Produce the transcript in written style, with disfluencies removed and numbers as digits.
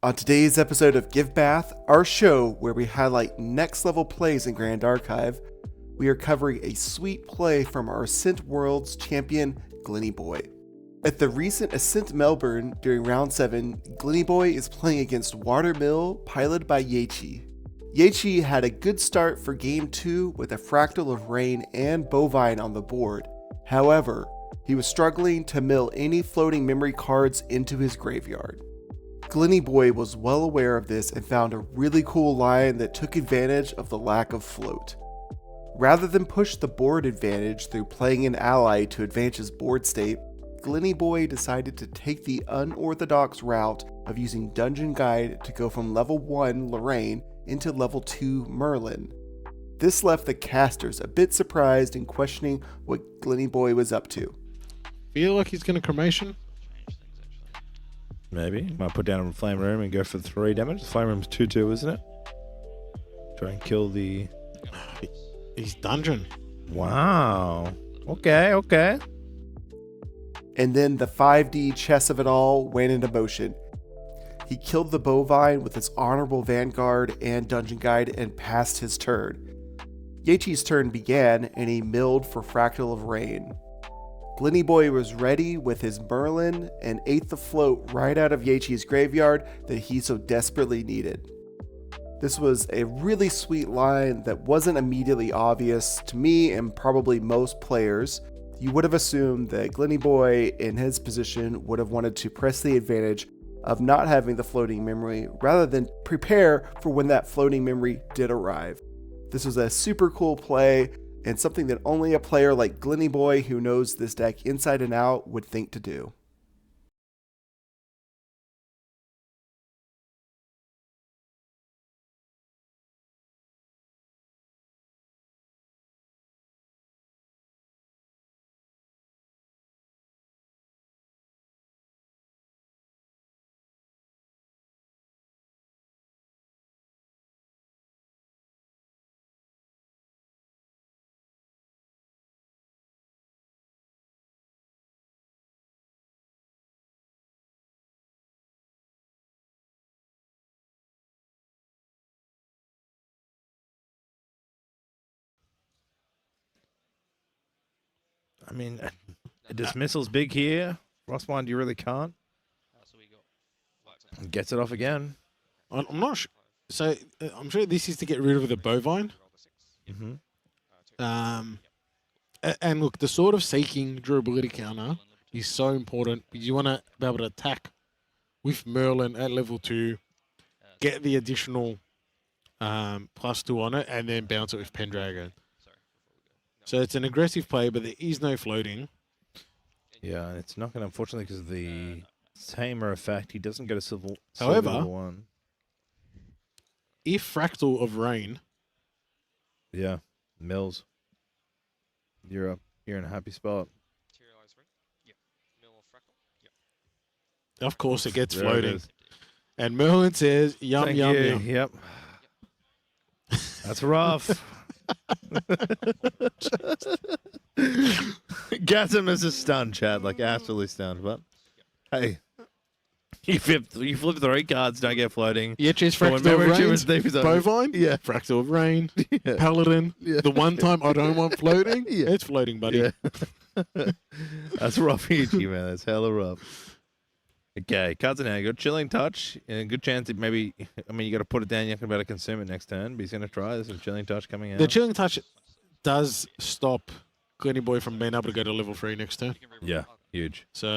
On today's episode of Give Bath, our show where we highlight next level plays in Grand Archive, we are covering a sweet play from our Ascent Worlds champion, Glenyboi. At the recent Ascent Melbourne during round 7, Glenyboi is playing against Watermill, piloted by Yachi. Yachi had a good start for game 2 with a Fractal of Rain and Bovine on the board. However, he was struggling to mill any floating memory cards into his graveyard. Glenyboi was well aware of this and found a really cool line that took advantage of the lack of float. Rather than push the board advantage through playing an ally to advance his board state, Glenyboi decided to take the unorthodox route of using Dungeon Guide to go from level 1 Lorraine into level 2 Merlin. This left the casters a bit surprised and questioning what Glenyboi was up to. Feel like he's going to cremation? Maybe. Might put down a Flame Room and go for 3 damage. Flame Room's 2/2, isn't it? Try and kill the... He's dungeon. Wow. Okay. And then the 5D chess of it all went into motion. He killed the Bovine with his Honorable Vanguard and Dungeon Guide and passed his turn. Yachi's turn began and he milled for Fractal of Rain. Glenyboi was ready with his Merlin and ate the float right out of Yachi's graveyard that he so desperately needed. This was a really sweet line that wasn't immediately obvious to me and probably most players. You would have assumed that Glenyboi in his position would have wanted to press the advantage of not having the floating memory rather than prepare for when that floating memory did arrive. This was a super cool play and something that only a player like Glenyboi who knows this deck inside and out would think to do. I mean, a dismissal's big here. Frostbind, you really can't. Gets it off again. I'm not sure. So I'm sure this is to get rid of the Bovine. Mm-hmm. And look, the sort of seeking durability counter is so important because you want to be able to attack with Merlin at level 2, get the additional +2 on it, and then bounce it with Pendragon. So it's an aggressive play, but there is no floating. Yeah, it's not going to, unfortunately, because of the Tamer effect, he doesn't go to Silver However, level 1. If Fractal of Rain... Yeah, Mills. You're in a happy spot. Of course it gets There floating. it is. And Merlin says, yum, Thank yum, you. yum. Yep. That's rough. Gets him as a stun, Chad. Like, absolutely stunned. But, hey. You flip 3 cards, don't get floating. Yeah, choose But when Fractal of Memory Rain, Tumor's deep is over. Bovine, Yeah. Fractal of Rain, Yeah. Paladin. Yeah. The one time I don't want floating, Yeah. it's floating, buddy. Yeah. That's rough, Ichi, man. That's hella rough. Okay, cards in hand. Good Chilling Touch. And a good chance that maybe, I mean, you got to put it down. You're not going to be able to consume it next turn, but he's going to try. There's a Chilling Touch coming out. The Chilling Touch does stop Glenyboi from being able to go to level 3 next turn. Yeah, huge. So